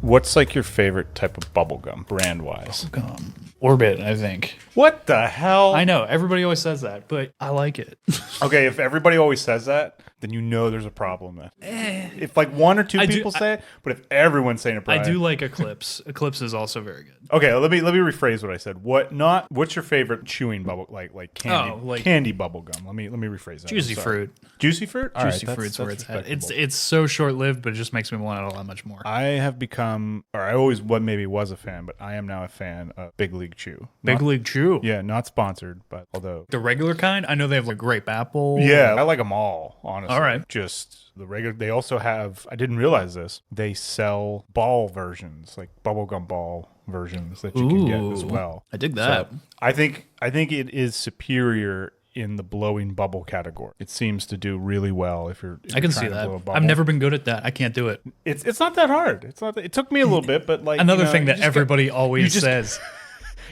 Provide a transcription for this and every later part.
What's like your favorite type of bubble gum, brand wise? Orbit, I think. What the hell? I know everybody always says that, but I like it. Okay, if everybody always says that, then you know there's a problem then. If like one or two people say it, but if everyone's saying it, Brian, I do like Eclipse. Eclipse is also very good. Okay, let me rephrase what I said. What's your favorite chewing bubble like candy candy bubble gum? Let me rephrase that. Juicy fruit. Juicy fruit? Juicy fruit's where it's at. It's so short lived, but it just makes me want it a lot much more. I have become, or I always maybe was a fan, but I am now a fan of Big League Chew. Big League Chew? Yeah, not sponsored, but although. The regular kind? I know they have like grape apple. Yeah, I like them all, honestly. All right. Just the regular. They also have, I didn't realize this, they sell ball versions, like bubblegum ball versions that you can get as well. I dig that. So I think it is superior in the blowing bubble category. It seems to do really well if you're I can see that. I've never been good at that. I can't do it. It's not that hard. It's not. It took me a little bit, but like another thing that everybody always says.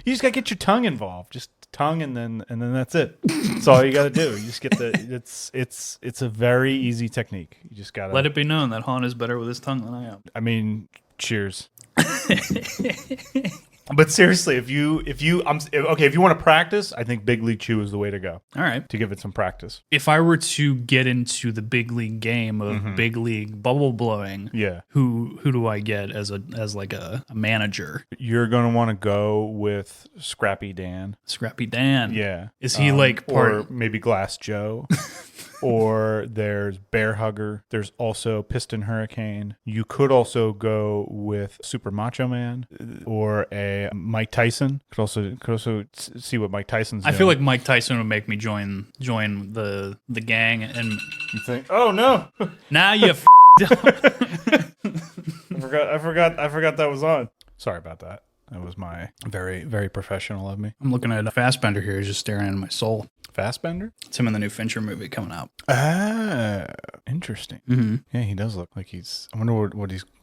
You just got to get your tongue involved. Just tongue and then that's it. That's all you got to do. You just get it's a very easy technique. You just got to let it be known that Hahn is better with his tongue than I am. I mean, cheers. But seriously, if you want to practice, I think Big League Chew is the way to go. All right, to give it some practice. If I were to get into the big league game of big league bubble blowing, who do I get as like a manager? You're gonna want to go with Scrappy Dan. Scrappy Dan, yeah. Is he like part? Or maybe Glass Joe? Or there's Bear Hugger. There's also Piston Hurricane. You could also go with Super Macho Man or a Mike Tyson. Could also see what Mike Tyson's doing. I feel like Mike Tyson would make me join the gang. And you think, oh no, now you I forgot that was on. Sorry about that. That was my very, very professional of me. I'm looking at a Fassbender here. He's just staring into my soul. Fassbender? It's him in the new Fincher movie coming out. Ah, interesting. Mm-hmm. Yeah, he does look like he's. I wonder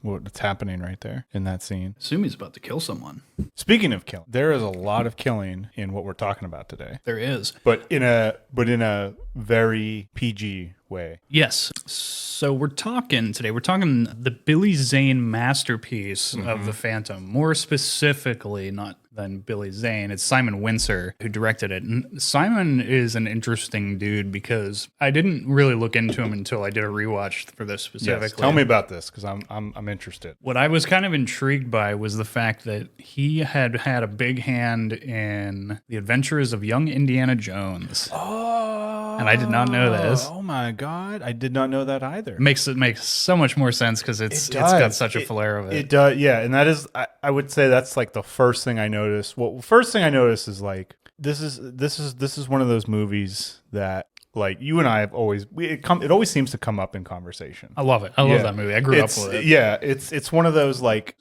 what's happening right there in that scene. Assume he's about to kill someone. Speaking of killing, there is a lot of killing in what we're talking about today. There is, but in a very PG way. Yes. So we're talking the Billy Zane masterpiece of The Phantom. More specifically, not than Billy Zane, it's Simon Wincer who directed it. And Simon is an interesting dude because I didn't really look into him until I did a rewatch for this specifically. Yes, tell me about this because I'm interested. What I was kind of intrigued by was the fact that he had a big hand in The Adventures of Young Indiana Jones. Oh, and I did not know this. Oh my God, I did not know that either. It makes so much more sense because it's got such a flair of it. It does, yeah, and that is I would say that's like the first thing I noticed. Well, first thing I noticed is like this is one of those movies that like you and I have always it always seems to come up in conversation. I love it. I love that movie. I grew up with it. Yeah, it's one of those like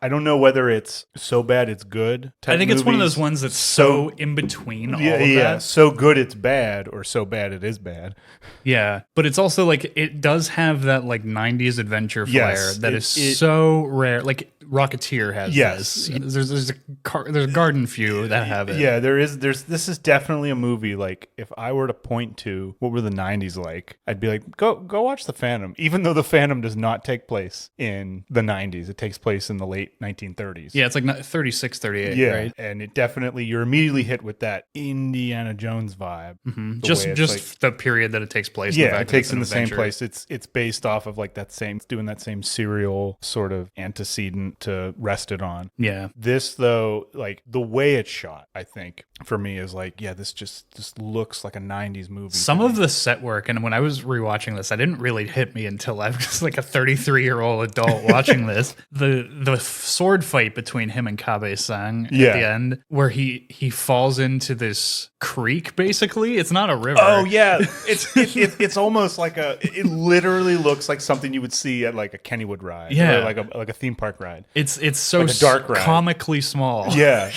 I don't know whether it's so bad it's good. I think it's one of those ones that's so in between all of that. Yeah, so good it's bad or so bad it is bad. Yeah, but it's also like it does have that like 90s adventure flair that is so rare. Like Rocketeer has this. There's a garden few that have it. Yeah, this is definitely a movie like if I were to point to what were the 90s like, I'd be like, go watch The Phantom, even though The Phantom does not take place in the 90s. It takes place in the late 1930s. Yeah, it's like 36, 38, right? And it definitely, you're immediately hit with that Indiana Jones vibe. Mm-hmm. Just like, the period that it takes place. Yeah, it takes in the same place. It's based off of like it's doing that same serial sort of antecedent to Rested On. Yeah. This though, like the way it's shot, I think for me is like, yeah, this just looks like a 90s movie. Some of the set work, and when I was rewatching this, I didn't really hit me until I was like a 33-year-old adult watching this. The sword fight between him and Kabe-san at the end, where he falls into this creek. Basically, it's not a river. Oh yeah, it's almost like it literally looks like something you would see at like a Kennywood ride, or like a theme park ride. It's so like a dark ride. Comically small. Yeah,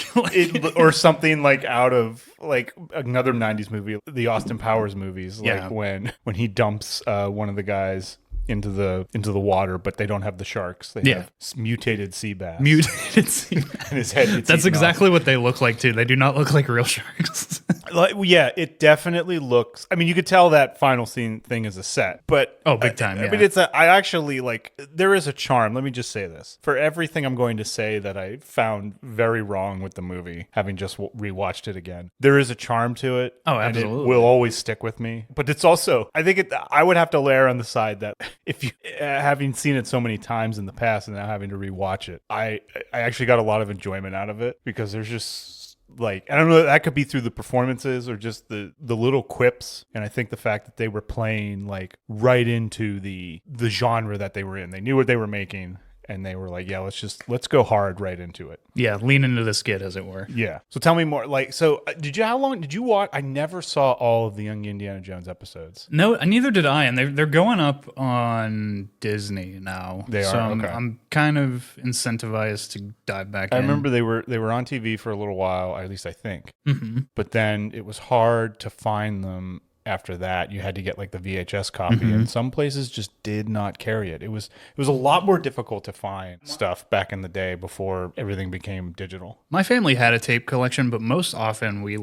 or something like out of like another 90s movie, the Austin Powers movies, like when he dumps one of the guys into the water, but they don't have the sharks. They have mutated sea bass. Mutated sea bass. And his head gets That's eaten exactly what they look like too. They do not look like real sharks. Like, yeah, it definitely looks. I mean, you could tell that final scene thing is a set, but big time. I mean, I actually like. There is a charm. Let me just say this: for everything I'm going to say that I found very wrong with the movie, having just rewatched it again, there is a charm to it. Oh, absolutely. And it will always stick with me. But it's also, I think I would have to layer on the side that if you, having seen it so many times in the past and now having to rewatch it, I actually got a lot of enjoyment out of it because there's just. Like, I don't know, that could be through the performances or just the little quips. And I think the fact that they were playing like right into the genre that they were in. They knew what they were making and they were like, yeah, let's go hard right into it. Yeah, lean into the skid, as it were. Yeah. So tell me more. Like, so how long did you watch? I never saw all of the Young Indiana Jones episodes. No, neither did I. And they're going up on Disney now. They so are. Okay. I'm kind of incentivized to dive back in. I remember they were on TV for a little while, at least I think. Mm-hmm. But then it was hard to find them. After that, you had to get like the VHS copy, and some places just did not carry it. It was a lot more difficult to find stuff back in the day before everything became digital. My family had a tape collection, but most often we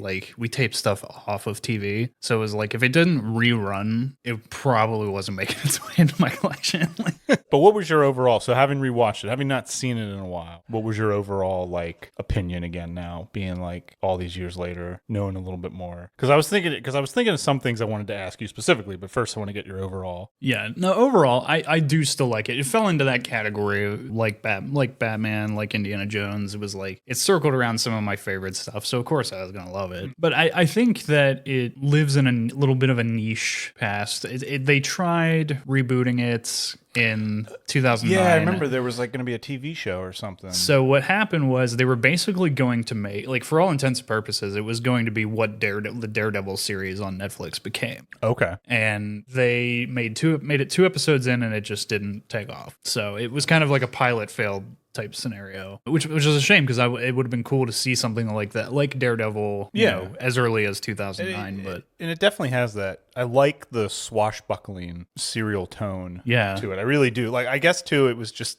taped stuff off of TV. So it was like if it didn't rerun, it probably wasn't making its way into my collection. But what was your overall? So having rewatched it, having not seen it in a while, what was your overall like opinion again now, being like all these years later, knowing a little bit more? Because I was thinking of something things I wanted to ask you specifically, but first I want to get your overall. Yeah, no, overall, I do still like it. It fell into that category like Batman, like Indiana Jones. It was like, it circled around some of my favorite stuff, so of course I was going to love it. But I think that it lives in a little bit of a niche past. They tried rebooting it in 2009. Yeah, I remember there was like going to be a TV show or something. So what happened was they were basically going to make, like for all intents and purposes, it was going to be what the Daredevil series on Netflix became. Okay. And they made it 2 episodes in and it just didn't take off. So it was kind of like a pilot failed type scenario, which was a shame because it would have been cool to see something like that, like Daredevil, you know, as early as 2009. And it definitely has that. I like the swashbuckling serial tone to it. I really do. Like, I guess too, it was just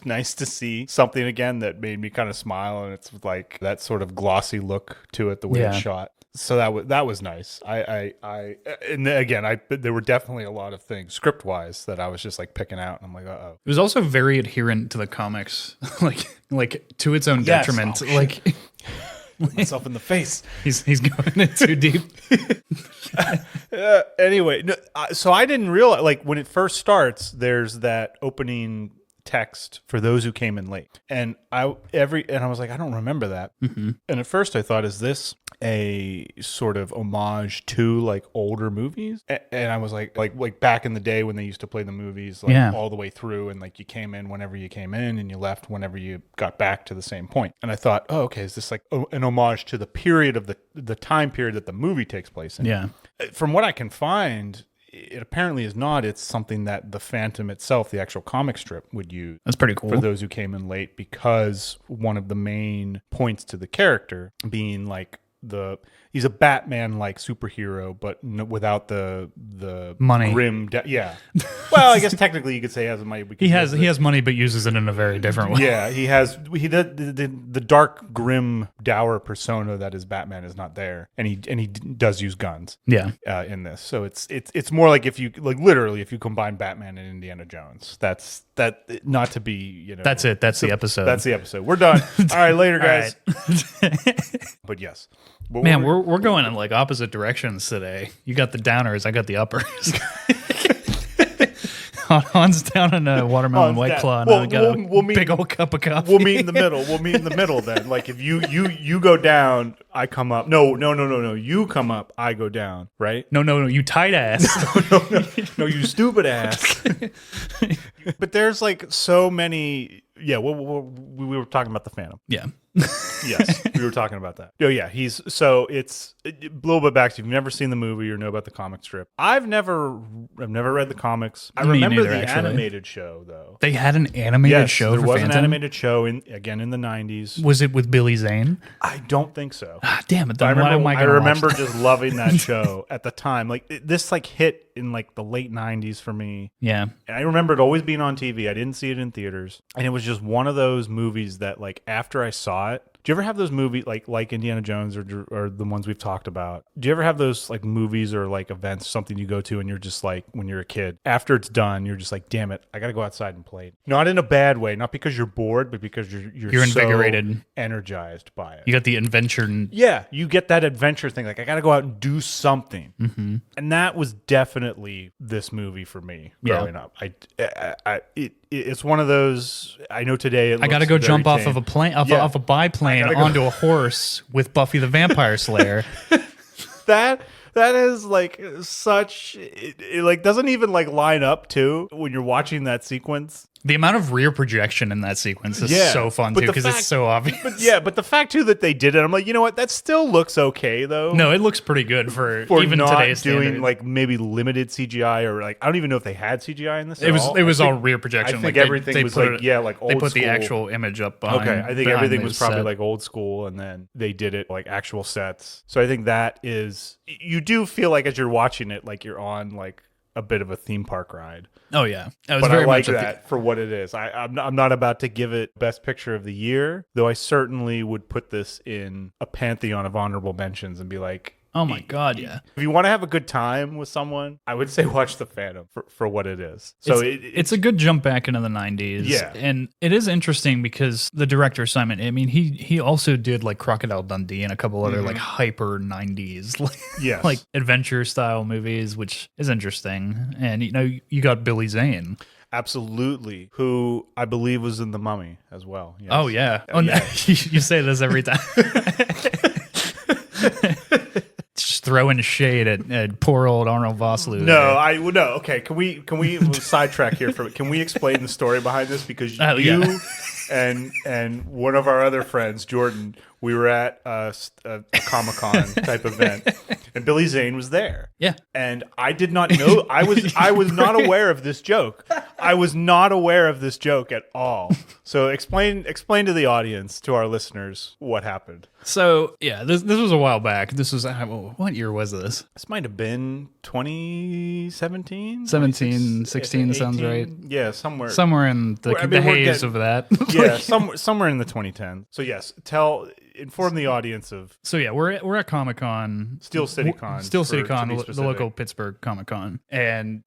nice to see something again that made me kind of smile, and it's like that sort of glossy look to it, the way it's shot. So that was nice. And again, there were definitely a lot of things script wise that I was just like picking out, and I'm like, uh-oh. It was also very adherent to the comics, like to its own detriment. Oh, like myself in the face. He's going in too deep. Anyway, no, so I didn't realize, like, when it first starts, there's that opening text for those who came in late, and I was like, I don't remember that. And at first I thought, is this a sort of homage to like older movies? And I was like back in the day when they used to play the movies all the way through, and like you came in whenever you came in and you left whenever you got back to the same point. And I thought, oh, okay, is this like an homage to the period of the time period that the movie takes place in? Yeah. From what I can find, it apparently is not. It's something that the Phantom itself, the actual comic strip, would use. That's pretty cool. For those who came in late, because one of the main points to the character being like he's a Batman-like superhero, but without the money, grim. Well, I guess technically you could say he has money. He has money, but uses it in a very different way. Yeah, he the dark, grim, dour persona that is Batman is not there, and he does use guns. Yeah, in this, so it's more like if you literally if you combine Batman and Indiana Jones, that's not to be That's it. That's the episode. That's the episode. We're done. All right, later, guys. But yes. Man, we're going in like opposite directions today. You got the downers, I got the uppers. Han's down in a watermelon White Claw, and I got a big old cup of coffee. We'll meet in the middle. Then. Like if you go down, I come up. No. You come up, I go down. Right? No. You tight ass. No. You stupid ass. But there's like so many. Yeah. We were talking about the Phantom. Yeah. Yes, we were talking about that. Oh yeah, it's a little bit back to you've never seen the movie or know about the comic strip. I've never read the comics. I remember neither, the actually. animated show though. They had an animated show there for was Phantom? an animated show in the 90s. Was it with Billy Zane? I don't think so. Ah, damn it! But Then why am I I gonna remember watch that? just loving that show at the time. Like this like hit in like the late 90s for me. Yeah. And I remember it always being on TV. I didn't see it in theaters. And it was just one of those movies that like after I saw it, do you ever have those movies like Indiana Jones or the ones we've talked about? Do you ever have those like movies or like events, something you go to and you're just like, when you're a kid, after it's done, you're just like, damn it, I got to go outside and play it. Not in a bad way, not because you're bored, but because you're invigorated, so energized by it. You got the adventure. Yeah, you get that adventure thing. Like, I got to go out and do something. Mm-hmm. And that was definitely this movie for me growing up. It's one of those, I know today I got to go jump off of a plane, off a biplane onto a horse with Buffy the Vampire Slayer. That is like such, it like doesn't even like line up too when you're watching that sequence. The amount of rear projection in that sequence is so fun too, because it's so obvious. But the fact too that they did it, I'm like, you know what? That still looks okay though. No, it looks pretty good for even not today's doing standard. like maybe limited CGI or like I don't even know if they had CGI in this. It was all rear projection. I think like everything they was put like like old They put school. the actual image up behind. Okay, I think everything was probably like old school, and then they did it like actual sets. So I think that is, you do feel like as you're watching it, like you're on like a bit of a theme park ride. Oh yeah, but I like that for what it is. I'm not about to give it Best Picture of the Year, though I certainly would put this in a pantheon of honorable mentions and be like, oh my God, yeah. If you want to have a good time with someone, I would say watch The Phantom for what it is. So it's a good jump back into the 90s. Yeah. And it is interesting because the director, Simon, I mean, he also did like Crocodile Dundee and a couple other like hyper 90s like adventure style movies, which is interesting. And you know, you got Billy Zane. Absolutely. Who I believe was in The Mummy as well. Yes. Oh yeah. Oh, yeah. You say this every time. Just throwing shade at poor old Arnold Vosloo. No. Okay, can we sidetrack here for? Can we explain the story behind this? Because you and one of our other friends, Jordan, we were at a Comic-Con type event, and Billy Zane was there. Yeah, and I did not know. I was not aware of this joke. I was not aware of this joke at all. So explain to the audience, to our listeners, what happened. So yeah, this was a while back. This was what year was this? This might have been 2017, 17, 16 sounds right. Yeah, somewhere in the haze of that. Yeah, somewhere in the 2010s. So yes, inform the audience of. So yeah, we're at Comic-Con, Steel City Con, the local Pittsburgh Comic-Con, and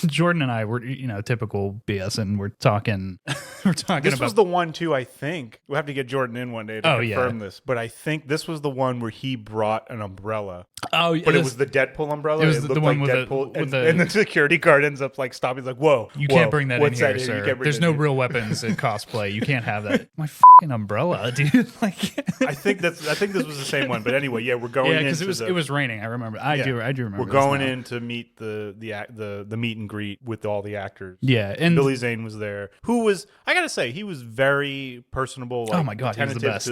Jordan and I were typical BS, and we're talking. This was the one too. I think we'll have to get Jordan in one day to confirm this, but I think this was the one where he brought an umbrella. Oh, but it was the Deadpool umbrella. It was looked the one like with Deadpool, the and the security guard ends up like stopping. He's like, "Whoa, you can't bring that in here, sir. There's no real weapons in cosplay. You can't have that." My fucking umbrella, dude. Like, I think this was the same one. But anyway, yeah, we're going. Yeah, because it was raining. I remember. I do remember. We're going in to meet the meet and greet with all the actors. Yeah, and Billy Zane was there. Who was, I gotta say, he was very personable. Like, oh my God, he was the best.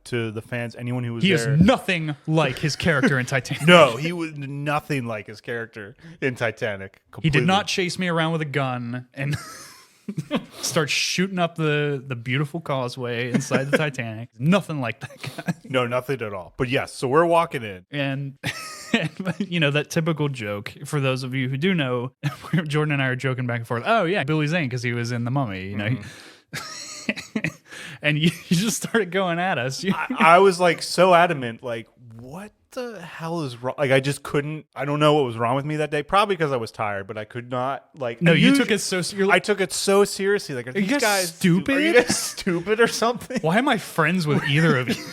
To the fans, anyone who was there. He is nothing like his character in Titanic. No, he was nothing like his character in Titanic. Completely. He did not chase me around with a gun and start shooting up the beautiful causeway inside the Titanic. Nothing like that guy. No, nothing at all. But yes, so we're walking in. And that typical joke, for those of you who do know, Jordan and I are joking back and forth. Oh yeah, Billy Zane, because he was in The Mummy, and you just started going at us. I was like so adamant, like, what the hell is wrong? Like, I just couldn't. I don't know what was wrong with me that day. Probably because I was tired, but I could not. Like, no, you took it so. I took it so seriously. Like, are these guys stupid? Are you guys stupid or something? Why am I friends with either of you?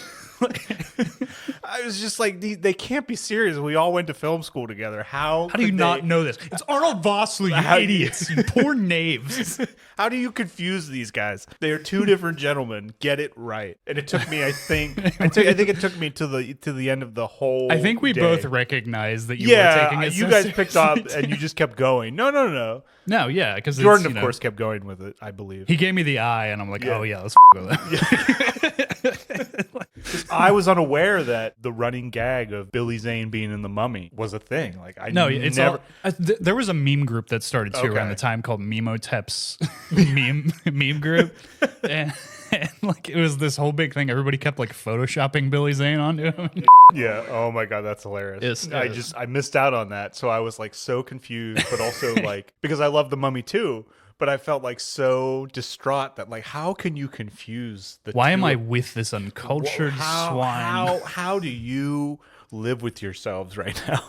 I was just like, they can't be serious. We all went to film school together. How do you not know this? It's Arnold Vosloo, you idiots, you poor knaves. How do you confuse these guys? They are two different gentlemen. Get it right. And it took me, I think it took me to the end of the whole. I think we day. both recognized that you were taking it. You guys picked up and you just kept going. No. No, yeah, because Jordan, of course, kept going with it. I believe he gave me the eye, and I'm like, oh yeah, let's go with it. I was unaware that the running gag of Billy Zane being in The Mummy was a thing. Like, it's never. There was a meme group that started too around the time called Memotep's meme group, and like it was this whole big thing. Everybody kept like photoshopping Billy Zane onto him. Yeah. Oh my god, that's hilarious. I missed out on that, so I was like so confused, but also like because I love The Mummy too. But I felt like so distraught that like, how can you confuse the Why two? am I with this uncultured swine? How do you live with yourselves right now?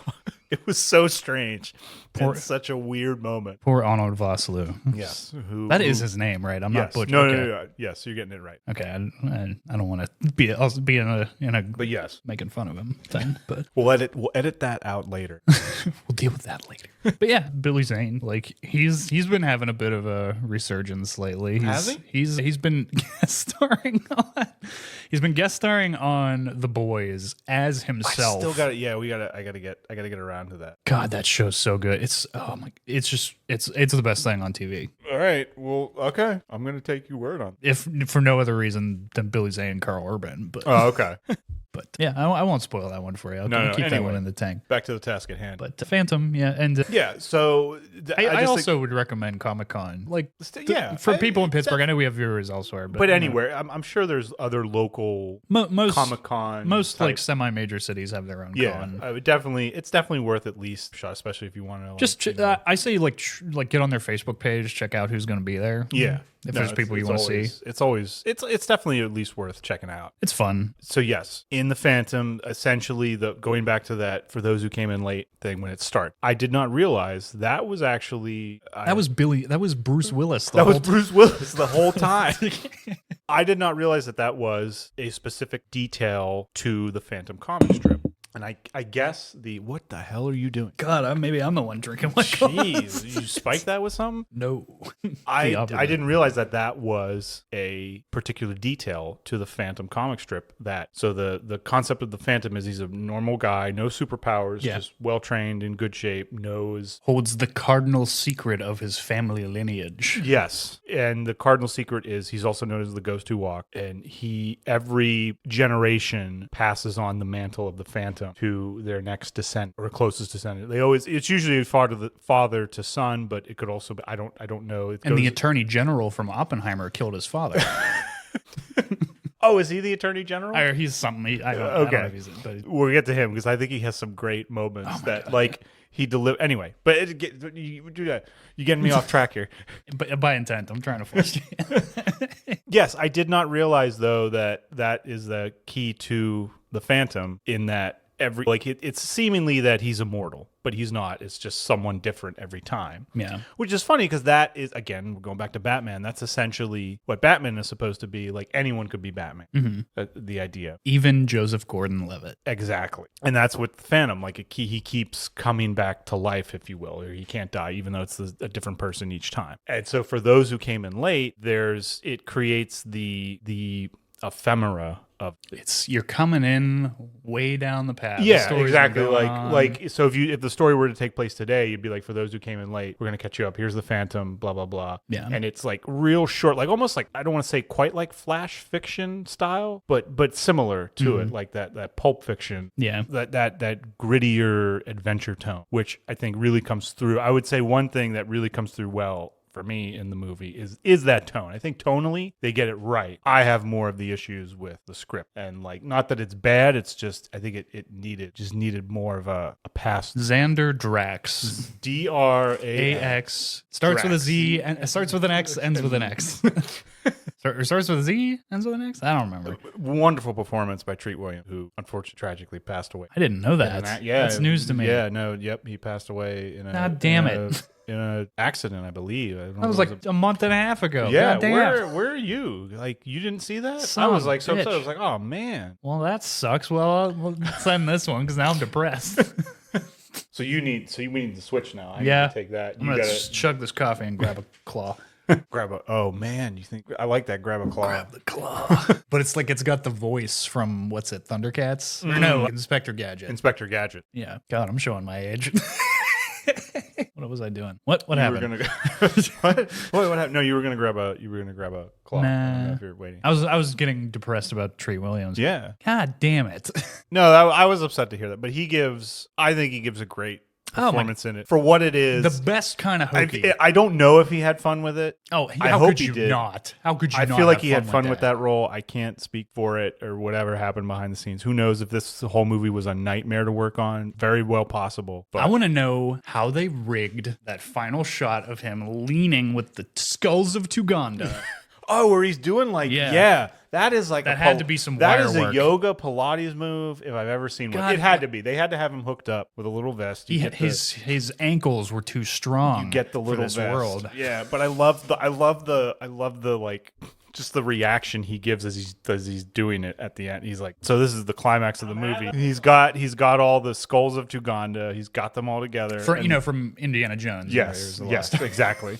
It was so strange. It's such a weird moment. Poor Arnold Vosloo. Yes. That is his name, right? I'm not butchering. No. Yes, you're getting it right. Okay, I don't want to be in a but yes, making fun of him thing. But we'll edit that out later. We'll deal with that later. But yeah, Billy Zane, like he's been having a bit of a resurgence lately. Has he? He's been guest starring on. He's been guest starring on The Boys as himself. I still got it. Yeah, I gotta get around to that. God, that show's so good. It's the best thing on TV. All right. Well, okay. I'm gonna take your word on it. If for no other reason than Billy Zane and Carl Urban. But okay. But yeah, I won't spoil that one for you. I'll keep that one in the tank. Back to the task at hand. But Phantom, yeah, and yeah. So I also would recommend Comic-Con. Like, for people in Pittsburgh. I know we have viewers elsewhere, but anywhere, I'm sure there's other local Comic-Con. Most like semi-major cities have their own con. Yeah, it's definitely worth at least a shot, especially if you want to. Like, just I say like get on their Facebook page, check out who's going to be there. Yeah. If there's people you want to see, it's definitely at least worth checking out. It's fun. So yes, in the Phantom, essentially going back to that for those who came in late thing when it started, I did not realize that was actually that was Bruce Willis. Bruce Willis the whole time. I did not realize that was a specific detail to the Phantom comic strip. And I guess what the hell are you doing? God, maybe I'm the one drinking. Jeez, you spiked that with something? No. I didn't realize that was a particular detail to the Phantom comic strip. So the concept of the Phantom is he's a normal guy, no superpowers, just well-trained, in good shape, holds the cardinal secret of his family lineage. Yes. And the cardinal secret is he's also known as the Ghost Who Walked. And every generation passes on the mantle of the Phantom to their next descendant or closest descendant. It's usually father to son, but it could also be, I don't know. The Attorney General from Oppenheimer killed his father. Oh, is he the Attorney General? He's something. I don't know if he's but we'll get to him because I think he has some great moments he delivered. Anyway, but you do that. You're getting me off track here. But by intent, I'm trying to force you. Yes, I did not realize though that is the key to the Phantom in that it's seemingly that he's immortal, but he's not. It's just someone different every time. Yeah. Which is funny because that is, again, we're going back to Batman. That's essentially what Batman is supposed to be. Like anyone could be Batman. Mm-hmm. The idea. Even Joseph Gordon-Levitt. Exactly. And that's what Phantom, he keeps coming back to life, if you will, or he can't die, even though it's a different person each time. And so for those who came in late, it creates the ephemera of you're coming in way down the path. Yeah, exactly. So if the story were to take place today, you'd be like, for those who came in late, we're gonna catch you up. Here's the Phantom, blah blah blah. Yeah, and it's like real short, like almost like I don't want to say quite like Flash fiction style, but similar to it, like that Pulp Fiction. Yeah, that grittier adventure tone, which I think really comes through. I would say one thing that really comes through well for me in the movie is that tone. I think tonally they get it right. I have more of the issues with the script, and not that it's bad, it's just I think it needed more of a pass. Xander Drax. DRAX starts with a Z and starts with an X, ends with an X. Starts with a Z, ends with an X? I don't remember. Wonderful performance by Treat Williams, who unfortunately tragically passed away. I didn't know that. Yeah, that's news to me. Yeah, no, yep, he passed away in a. God damn it. in a accident, I believe. I don't know That was if it like a month and a half ago. yeah. God damn. Where are you? Like, you didn't see that? Son I of was a like so upset. I bitch. was like, oh man. Well, that sucks. Well, we'll send this one because now I'm depressed. So we need to switch now. I Yeah. need to take that. I'm You gonna gotta chug this coffee and grab a claw. grab a. Oh man, you think I like that? Grab a claw. Grab the claw. But it's like it's got the voice from what's it, Thundercats? Or no, Inspector Gadget. Inspector Gadget. Yeah. God, I'm showing my age. What was I doing? What You happened? were gonna what happened? No, you were gonna grab a claw. I don't know if you're waiting. I was getting depressed about Treat Williams. Yeah. God damn it. No, I was upset to hear that, but I think he gives a great Oh my- performance in it for what it is. The best kind of hokey. I don't know if he had fun with it. Oh, I how hope could he you did. not? How could you I not feel like have he had fun with that? that role. I can't speak for it or whatever happened behind the scenes. Who knows if this whole movie was a nightmare to work on? Very well possible. But I want to know how they rigged that final shot of him leaning with the skulls of Tuganda. oh, where he's doing like Yeah. that is like That had to be some that wire is work. a yoga Pilates move if I've ever seen one. God. It had to be. They had to have him hooked up with a little vest. You get His ankles were too strong. you get the little for this vest. world. Yeah, but I love the like just the reaction he gives as he's doing it at the end. He's like, so this is the climax of the movie. He's got all the skulls of Tuganda. He's got them all together. From Indiana Jones. Yes, right? yes, exactly.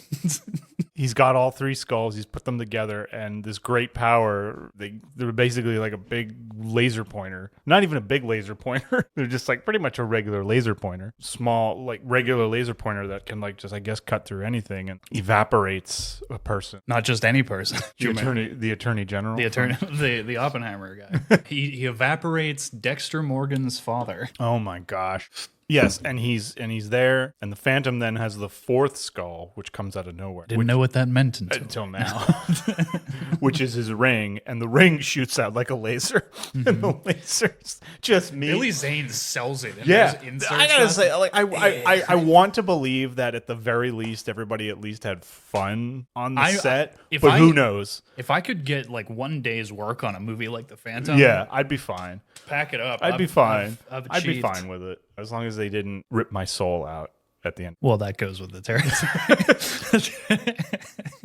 He's got all three skulls. He's put them together, and this great power. They're basically like a big laser pointer. Not even a big laser pointer. They're just like pretty much a regular laser pointer. Small, like regular laser pointer that can like just I guess cut through anything and evaporates a person. Not just any person. The attorney general. The Oppenheimer guy. he evaporates Dexter Morgan's father. Oh my gosh. Yes, and he's there, and the Phantom then has the fourth skull, which comes out of nowhere. Didn't know what that meant until now, which is his ring, and the ring shoots out like a laser, and the laser's just me. Billy Zane sells it. In Yeah, those insert I gotta shots. say, like, I want to believe that at the very least, everybody at least had fun on the set, but who knows? If I could get like one day's work on a movie like The Phantom, Yeah, I'd be fine. pack it up. I'd be fine. I've I'd be achieved. fine with it as long as they didn't rip my soul out at the end. Well, that goes with the territory.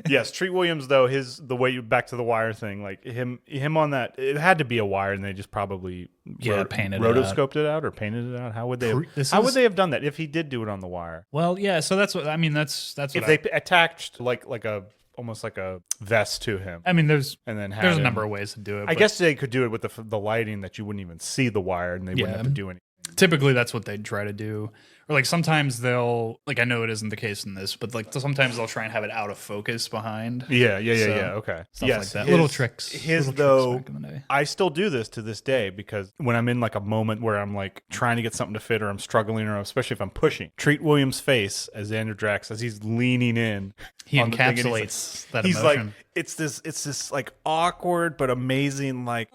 Yes, Treat Williams though, the way back to the wire thing, like him on that, it had to be a wire, and they just probably painted it out. rotoscoped it out or painted it out. How would they have? This How is- would they have done that if he did do it on the wire? Well, yeah. So that's what I mean. That's what If they attached like a almost like a vest to him, I mean, there's and then had there's a him- number of ways to do it. I but guess they could do it with the lighting that you wouldn't even see the wire, and they wouldn't have to do anything. typically that's what they'd try to do. Or like sometimes they'll like I know it isn't the case in this, but like sometimes they'll try and have it out of focus behind. Yeah. So, Okay. Stuff Yes, like that. his- Little tricks. His Little though, tricks back in the day. I still do this to this day because when I'm in like a moment where I'm like trying to get something to fit or I'm struggling or especially if I'm pushing, Treat Williams' face as Xander Drax as he's leaning in. He on the thing, and encapsulates that he's emotion. like it's this like awkward but amazing like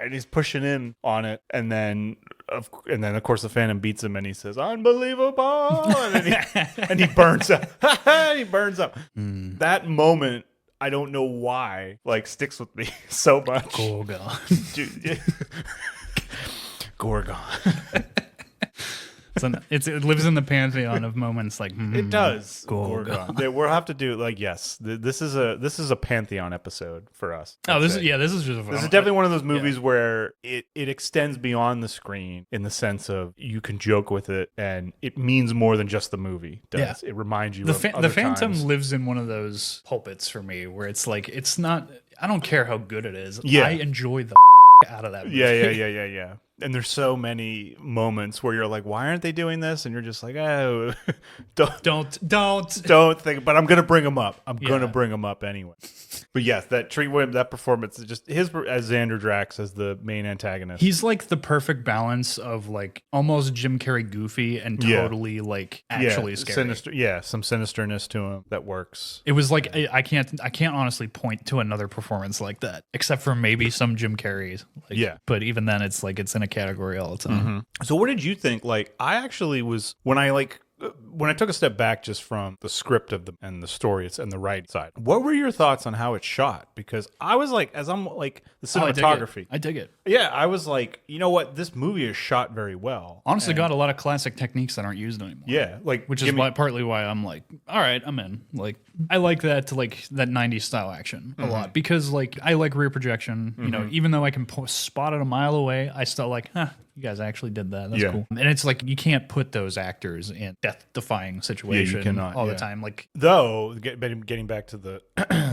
and he's pushing in on it and then of course the Phantom beats him and he says unbelievable and he burns up. He burns up. That moment I don't know why like sticks with me so much. Gorgon. Dude, Gorgon. It lives in the pantheon of moments like It does. Gorgon. We'll have to do like yes. This is a pantheon episode for us. Oh, I'd this say. is just This is definitely one of those movies where it extends beyond the screen in the sense of you can joke with it and it means more than just the movie does. It reminds you of the other Phantom times. lives in one of those pulpits for me where it's like it's not. I don't care how good it is. Yeah. I enjoy the out of that movie. Yeah. And there's so many moments where you're like, why aren't they doing this? And you're just like, oh, don't think. But I'm gonna bring them up. I'm gonna bring them up anyway. But yes, that Treat Williams, that performance is just his as Xander Drax as the main antagonist. He's like the perfect balance of like almost Jim Carrey goofy and totally like actually scary. Sinister. Yeah, some sinisterness to him that works. It was like I can't honestly point to another performance like that except for maybe some Jim Carrey. Like, but even then, it's like it's in a category all its own. So what did you think? Like, I actually was when I like when I took a step back just from the script and the story and the writing side, what were your thoughts on how it's shot? Because I was like, as I'm like the cinematography, I dig it. yeah, I was like, you know what, this movie is shot very well. Honestly, got a lot of classic techniques that aren't used anymore. Yeah, like which is partly why I'm like, all right, I'm in. Like, I like that that 90s style action a lot because like I like rear projection. You know, even though I can spot it a mile away, I still like, you guys actually did that. That's cool. And it's like you can't put those actors in death-defying situation all the time. Like, though, getting back to the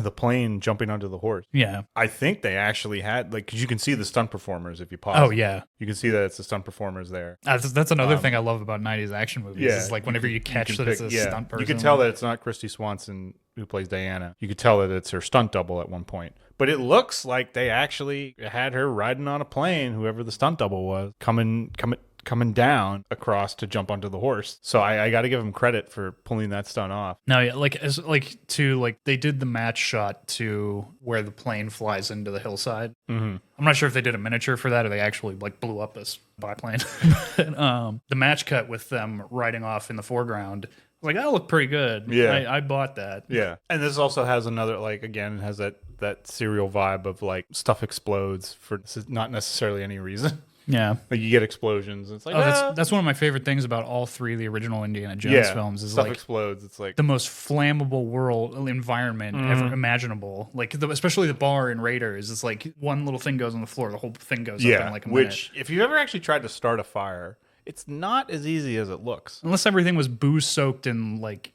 the plane jumping onto the horse. Yeah, I think they actually had because you can see the stunt performers if you pause. Oh yeah, you can see that it's the stunt performers there. That's another thing I love about 90s action movies. Yeah, is like whenever you catch that it's a stunt person. You can tell that it's not Christy Swanson who plays Diana. You could tell that it's her stunt double at one point. But it looks like they actually had her riding on a plane, whoever the stunt double was, coming down across to jump onto the horse. So I got to give them credit for pulling that stunt off. No, yeah, they did the match shot to where the plane flies into the hillside. I'm not sure if they did a miniature for that or they actually like blew up this biplane. But, the match cut with them riding off in the foreground. Like, that looked pretty good. Yeah. I bought that. Yeah. And this also has another, again, it has that serial vibe of, stuff explodes for not necessarily any reason. Yeah. Like, you get explosions. It's like, that's one of my favorite things about all three of the original Indiana Jones films is stuff explodes. It's like the most flammable environment ever imaginable. Like, especially the bar in Raiders. It's like one little thing goes on the floor, the whole thing goes up in like a minute. Which, if you've ever actually tried to start a fire, it's not as easy as it looks. Unless everything was booze soaked and but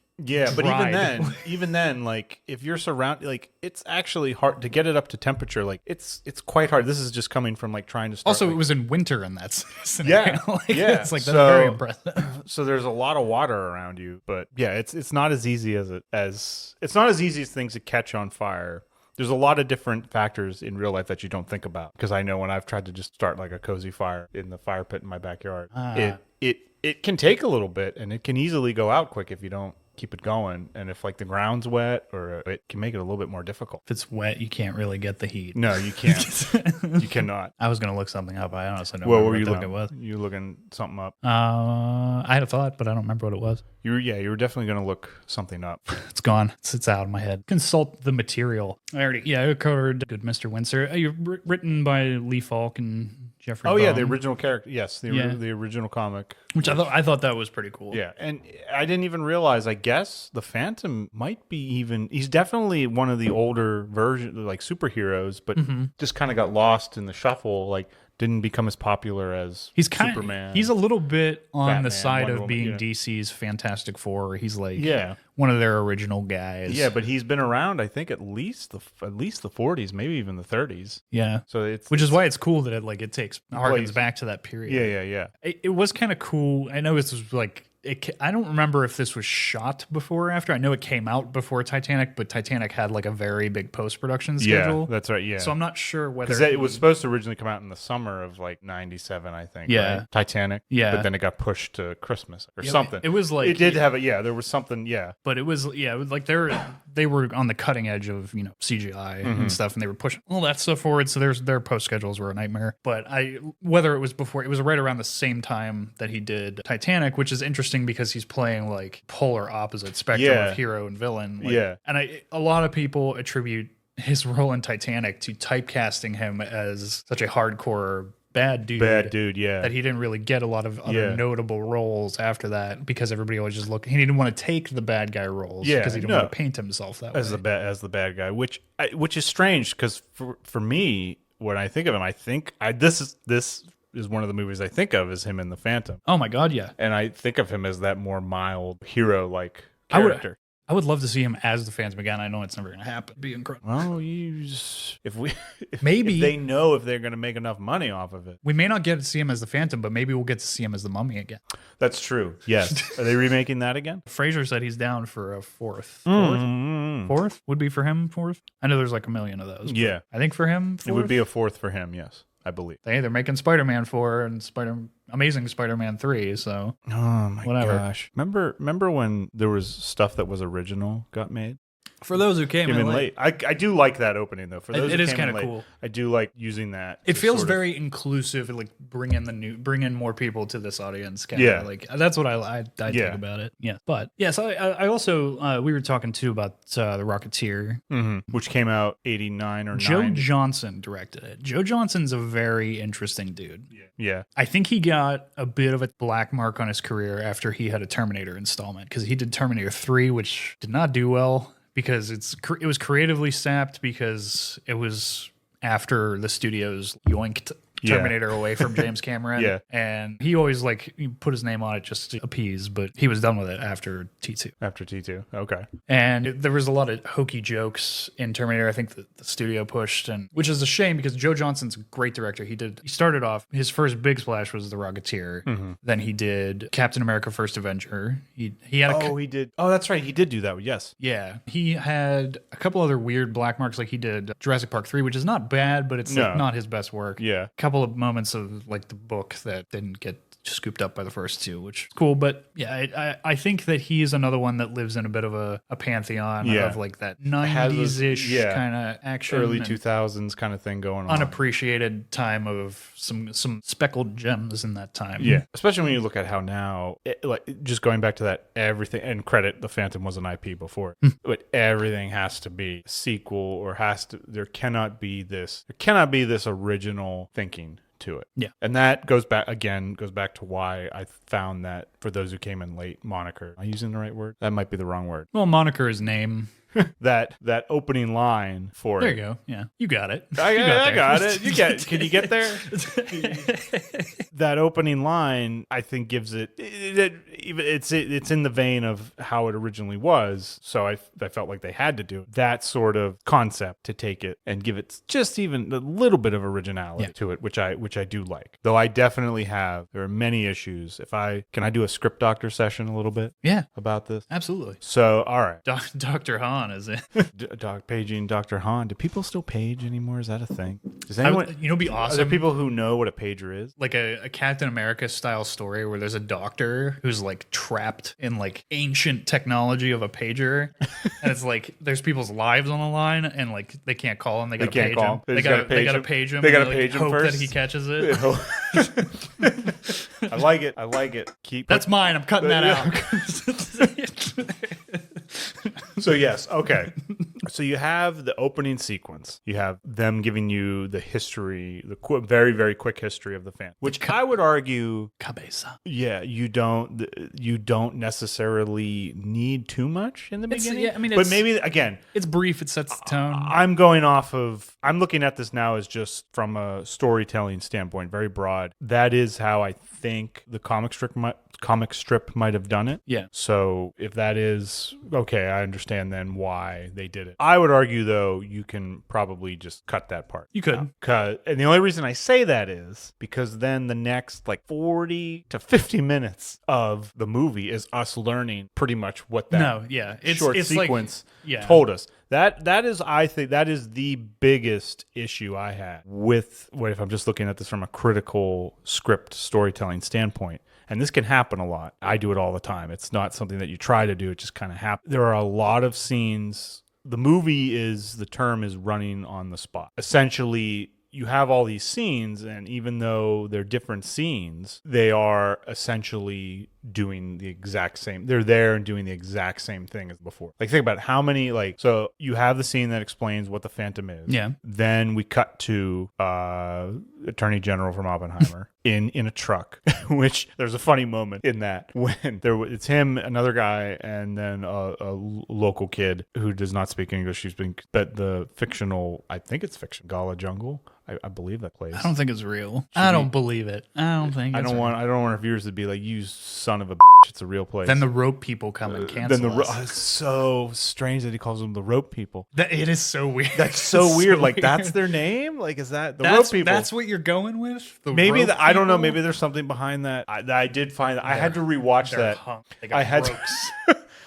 even then, if you're surrounded, it's actually hard to get it up to temperature. It's quite hard. This is just coming from trying to start. Also, it was in winter in that scenario. It's that's so, very impressive. So there's a lot of water around you, but yeah, it's not as easy as it's not as easy as things that catch on fire. There's a lot of different factors in real life that you don't think about. Because I know when I've tried to just start a cozy fire in the fire pit in my backyard, it can take a little bit and it can easily go out quick if you don't keep it going. And if the ground's wet, or it can make it a little bit more difficult. If it's wet, you can't really get the heat. No, you can't. You cannot. I was going to look something up. I honestly don't remember what you it was. You looking something up? I had a thought, but I don't remember what it was. You were definitely going to look something up. It's gone. It's out of my head. Consult the material. I covered Good Mr. Windsor. Written by Lee Falk and Jeffrey Bone. Yeah, the original character. Yes, the original comic. Which I thought that was pretty cool. Yeah, and I didn't even realize, I guess, the Phantom might be he's definitely one of the older version, superheroes, but just kind of got lost in the shuffle, didn't become as popular as Superman. He's a little bit on Batman, the side Wonder of Woman, being DC's Fantastic Four. He's Yeah. one of their original guys. Yeah, but he's been around, I think, at least the 40s, maybe even the 30s. Yeah. So which is why it's cool that it harkens back to that period. Yeah. It was kind of cool. I know this was I don't remember if this was shot before or after. I know it came out before Titanic, but Titanic had a very big post-production schedule. Yeah, that's right, yeah. So I'm not sure whether... Because it was supposed to originally come out in the summer of 97, I think. Yeah. Right? Titanic. Yeah. But then it got pushed to Christmas or something. It was It did have there was something, yeah. But it was, they were on the cutting edge of, CGI and stuff, and they were pushing all that stuff forward, so their post-schedules were a nightmare. But whether it was before, it was right around the same time that he did Titanic, which is interesting because he's playing polar opposite spectrum of hero and villain. And a lot of people attribute his role in Titanic to typecasting him as such a hardcore bad dude, yeah. That he didn't really get a lot of other notable roles after that because everybody always just he didn't want to take the bad guy roles because he didn't want to paint himself that way. As the bad guy, which is strange because for me, when I think of him, I think this is one of the movies I think of as him in The Phantom. Oh my God, yeah. And I think of him as that more mild hero-like character. I would love to see him as the Phantom again. I know it's never going to happen. It'd be incredible. Well, if maybe they know if they're going to make enough money off of it. We may not get to see him as the Phantom, but maybe we'll get to see him as the Mummy again. That's true. Yes. Are they remaking that again? Fraser said he's down for a fourth. Fourth would be for him. Fourth. I know there's a million of those. Yeah. I think for him, fourth? It would be a fourth for him. Yes. I believe. They're making Spider-Man 4 and Amazing Spider-Man 3, so... Oh, my gosh. Remember when there was stuff that was original got made? For those who came in late. I do like that opening though. For those It who is came kind in of late, cool. I do like using that. It feels very inclusive, like bring in more people to this audience. Kinda. Like that's what I think about it. Yeah, but yes, I also we were talking too about the Rocketeer, which came out 89 or Joe 90. Johnson directed it. Joe Johnson's a very interesting dude. Yeah. I think he got a bit of a black mark on his career after he had a Terminator installment because he did Terminator 3, which did not do well because it was creatively sapped because it was after the studios yoinked Terminator away from James Cameron. And he always he put his name on it just to appease, but he was done with it after T2. After T2. Okay. And there was a lot of hokey jokes in Terminator, I think the studio pushed, and which is a shame because Joe Johnson's a great director. He started off, his first big splash was The Rocketeer. Then he did Captain America First Avenger. He had he did. Oh, that's right. He did do that. Yes. Yeah. He had a couple other weird black marks, like he did Jurassic Park 3, which is not bad, but it's not his best work. Yeah. Couple of moments of the book that didn't get scooped up by the first two, which is cool. But yeah, I think that he is another one that lives in a bit of a pantheon of that 90s-ish kind of action. Early 2000s kind of thing going on. Unappreciated time of some speckled gems in that time. Yeah. Especially when you look at how now, just going back to that, everything, and credit, The Phantom was an IP before, but everything has to be sequel or there cannot be this original thinking to it. Yeah. And that goes back to why I found that For Those Who Came In Late moniker. Am I using the right word? That might be the wrong word. Well, moniker is name. that opening line for there you go. Yeah, you got it. I got it. Can you get there? That opening line, I think, gives it's in the vein of how it originally was. So I felt like they had to do that sort of concept to take it and give it just even a little bit of originality to it, which I do like. Though I definitely there are many issues. Can I do a script doctor session a little bit? Yeah, about this. Absolutely. So all right, Dr. Hahn is it? Paging Dr. Hahn. Do people still page anymore? Is that a thing? Does anyone? It'd be awesome. Are there people who know what a pager is? Like a Captain America style story where there's a doctor who's trapped in ancient technology of a pager, and it's there's people's lives on the line, and they can't call him. They gotta page him. They gotta page him. They gotta page him hope first. that he catches it. I like it. That's mine. I'm cutting that out. So yes, okay. So you have the opening sequence. You have them giving you the history, very, very quick history of the Phantom, which I would argue, Cabeza. Yeah, you don't necessarily need too much in the beginning. Yeah, I mean, but maybe again, it's brief. It sets the tone. I'm looking at this now as just from a storytelling standpoint, very broad. That is how I think the comic strip might have done it. Yeah. So if that is okay, I understand then why they did it. I would argue though, you can probably just cut that part. You could. And the only reason I say that is because then the next 40 to 50 minutes of the movie is us learning pretty much what that short sequence told us. That is, I think, that is the biggest issue I had with if I'm just looking at this from a critical script storytelling standpoint. And this can happen a lot. I do it all the time. It's not something that you try to do. It just kind of happens. There are a lot of scenes. The term is running on the spot. Essentially, you have all these scenes, and even though they're different scenes, they are essentially doing the exact same. They're there and doing the exact same thing as before. Think about how many, so you have the scene that explains what the Phantom is. Yeah. Then we cut to Attorney General from Oppenheimer in a truck, which there's a funny moment in that when it's him, another guy, and then a local kid who does not speak English. But the fictional, I think it's fiction, Gala Jungle. I believe that place. I don't think it's real. I don't believe it. I don't think it's real. I don't want our viewers to be like, you son of a bitch, it's a real place. Then the rope people come and cancel us. It's so strange that he calls them the rope people. It is so weird. That's so weird. That's their name? Is that the rope people? That's what you're going with? I don't know. Maybe there's something behind that. I did find that. I had to rewatch that. They got ropes.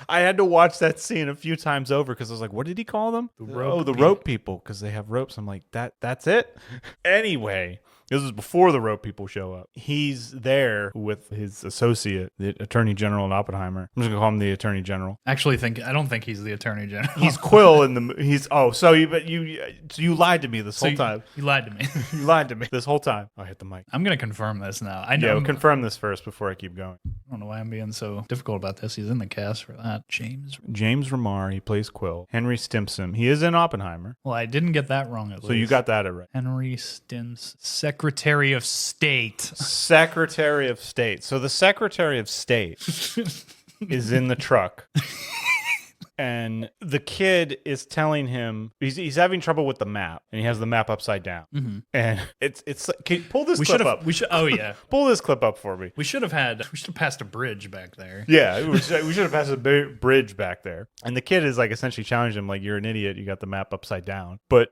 I had to watch that scene a few times over because I was like, what did he call them? The rope people, because they have ropes. I'm like, that's it? Anyway, This is before the rope people show up. He's there with his associate, the Attorney General in Oppenheimer. I'm just gonna call him the Attorney General. Actually, I don't think he's the Attorney General. He's Quill in the. He's so you lied to me this whole time. You lied to me. You lied to me this whole time. I'll hit the mic. I'm gonna confirm this now. I know. Yeah, we'll confirm this first before I keep going. I don't know why I'm being so difficult about this. He's in the cast for that. James Remar, he plays Quill. Henry Stimson, he is in Oppenheimer. Well, I didn't get that wrong at least. So you got that right. Henry Stimson, Secretary of State. Secretary of State. So the Secretary of State is in the truck. And the kid is telling him he's having trouble with the map, and he has the map upside down. Mm-hmm. And it's can you pull this clip up. Oh yeah, pull this clip up for me. We should have passed a bridge back there. Yeah, we should have passed a bridge back there. And the kid is like essentially challenging him, like, you're an idiot. You got the map upside down. But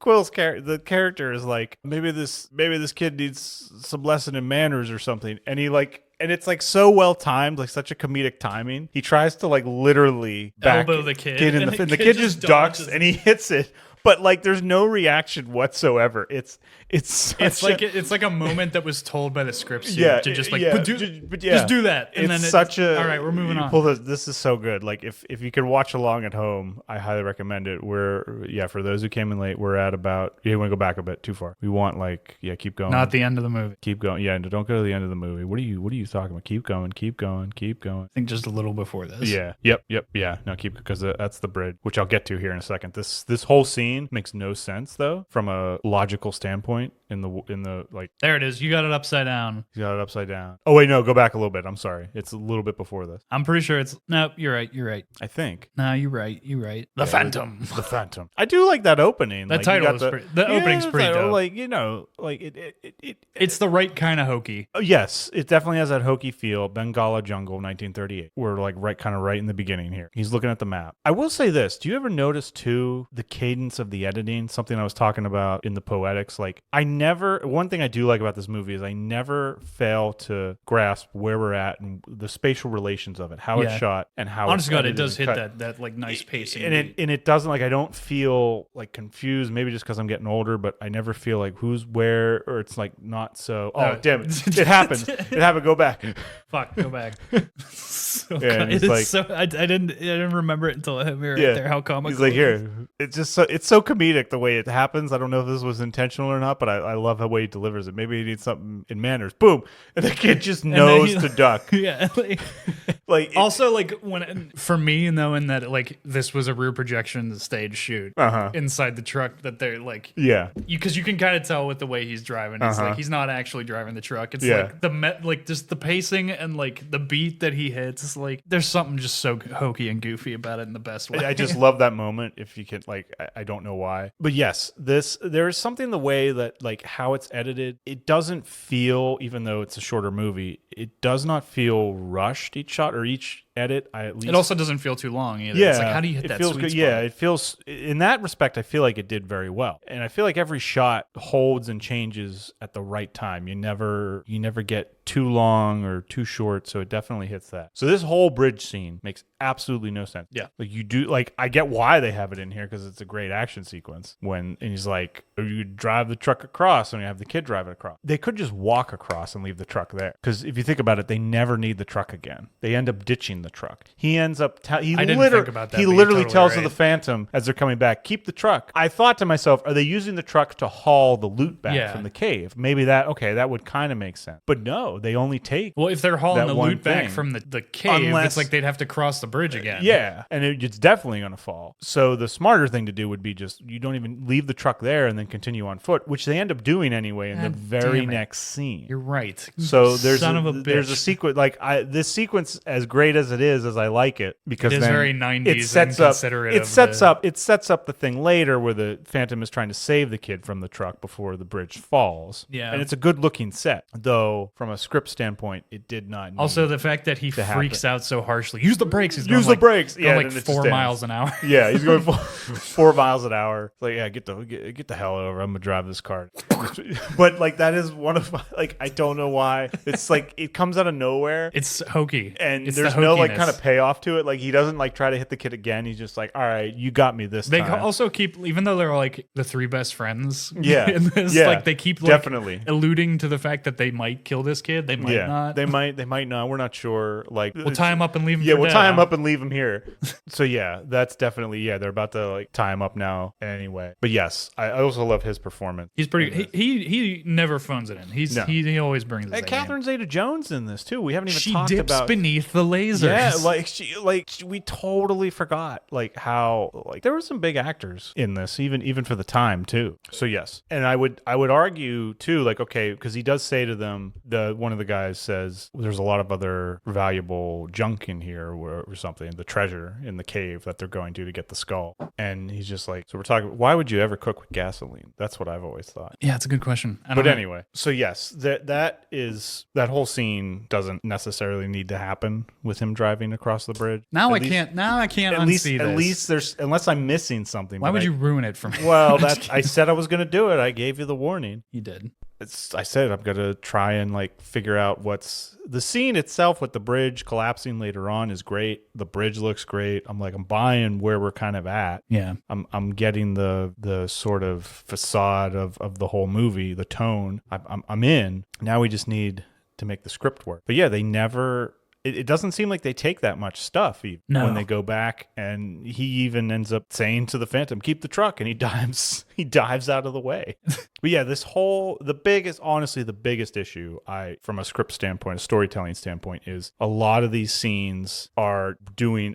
Quill's the character is like, maybe this kid needs some lesson in manners or something. And he like. And it's like so well timed, like such a comedic timing. He tries to like literally elbow the kid, and the kid just ducks and he hits it. But like, there's no reaction whatsoever. It's like a moment that was told by the script student to just like, just do that. And it's then all right, we're moving on. This is so good. Like if you could watch along at home, I highly recommend it. For those who came in late, we're at about, you want to go back a bit too far. We want keep going. Not the end of the movie. Keep going. Yeah, don't go to the end of the movie. What are you talking about? Keep going. I think just a little before this. Yeah. Yep. Yeah. No, because that's the bridge, which I'll get to here in a second. This whole scene makes no sense though from a logical standpoint in the like. There it is. You got it upside down. You got it upside down. Oh wait, no, go back a little bit. I'm sorry. It's a little bit before this. I'm pretty sure it's no. You're right. I think. No, you're right. The Phantom. The Phantom. I do like that opening. That title is the opening's pretty dope. Like it's the right kind of hokey. Yes, it definitely has that hokey feel. Bengala Jungle, 1938. We're like right in the beginning here. He's looking at the map. I will say this: do you ever notice too the cadence of the editing? Something I was talking about in the poetics. Like one thing I do like about this movie is I never fail to grasp where we're at and the spatial relations of it, how it's shot, and how. Honest to God, it does hit that like nice pacing, and it doesn't like I don't feel like confused. Maybe just because I'm getting older, but I never feel like who's where, or it's like not so. Oh damn it! It happened. It happened. Go back. Fuck. Go back. I didn't remember it until I hit me right there. How comical. He's like, here. It's just it's so comedic the way it happens. I don't know if this was intentional or not, but I love the way he delivers it. Maybe he needs something in manners. Boom, and the kid just knows to duck. Yeah. For me, knowing that like this was a rear projection, the stage shoot inside the truck, that they're like, because you can kind of tell with the way he's driving. It's like he's not actually driving the truck. It's like just the pacing and like the beat that he hits. It's like there's something just so hokey and goofy about it in the best way. I just love that moment. If you can, like, I don't know why, but yes, there's something the way that like how it's edited. It doesn't feel, even though it's a shorter movie, it does not feel rushed each shot or each edit. It also doesn't feel too long either. Yeah, it's like, how do you hit that feels sweet good. spot? Yeah, it feels, in that respect, I feel like it did very well. And I feel like every shot holds and changes at the right time. You never get too long or too short, so it definitely hits that. So this whole bridge scene makes absolutely no sense. Yeah. Like you do, like I get why they have it in here because it's a great action sequence and he's like, you drive the truck across and you have the kid drive it across. They could just walk across and leave the truck there. Because if you think about it, they never need the truck again. They end up ditching the truck. He ends up, he literally tells the Phantom as they're coming back, keep the truck. I thought to myself, are they using the truck to haul the loot back from the cave? Maybe that would kind of make sense. But no, they only take. Well, if they're hauling the loot back from the cave, it's like they'd have to cross the bridge again. Yeah, and it's definitely going to fall. So the smarter thing to do would be just, you don't even leave the truck there and then continue on foot, which they end up doing anyway in the very next scene. You're right. So there's a sequence, like this sequence, as great as it is, as I like it, because it is then very 90s it sets and up, considerate. It sets up the thing later where the Phantom is trying to save the kid from the truck before the bridge falls. Yeah, and it's a good looking set, though from a script standpoint, it did not need also the fact that he freaks out so harshly. Use the brakes. He's use the brakes. Yeah, like 4 miles an hour. Yeah, he's going 4 miles an hour. Like, yeah, get the hell over. I'm gonna drive this car. But like that is one of my, like, I don't know why. It's like it comes out of nowhere. It's hokey. And it's there's the no like hokiness. kind of payoff to it. Like he doesn't like try to hit the kid again. He's just like, all right, you got me this They time. also keep, even though they're like the three best friends Yeah. in this, Yeah. like they keep like Definitely. alluding to the fact that they might kill this kid. They might not. They might not. We're not sure. Like We'll tie him up and leave him. Yeah, for we'll dead, tie him huh? up and leave him here. So yeah, that's definitely they're about to like tie him up now anyway. But yes, I also love his performance. He's pretty. He never phones it in. He always brings. And Catherine Zeta-Jones in this too. We haven't even she talked dips about beneath the lasers. Yeah, we totally forgot like how like there were some big actors in this even for the time too. So yes, and I would argue too like okay because he does say to them one of the guys says there's a lot of other valuable junk in here or something, the treasure in the cave that they're going to get the skull, and he's just like, so we're talking, why would you ever cook with gasoline? That's what I've always thought. Yeah, it's a good question. But anyway, so yes, that whole scene doesn't necessarily need to happen with him driving across the bridge. Now I can't unsee this. At least there's, unless I'm missing something. Why would you ruin it for me? Well, I said I was going to do it. I gave you the warning. You did. I said I'm going to try and like figure out what's the scene itself with the bridge collapsing later on is great. The bridge looks great. I'm buying where we're kind of at. Yeah. I'm getting the sort of facade of the whole movie, the tone. I'm in. Now we just need to make the script work. But yeah, they never. It doesn't seem like they take that much stuff even when they go back, and he even ends up saying to the Phantom, "Keep the truck," and he dives out of the way. But yeah, the biggest issue from a script standpoint, a storytelling standpoint, is a lot of these scenes are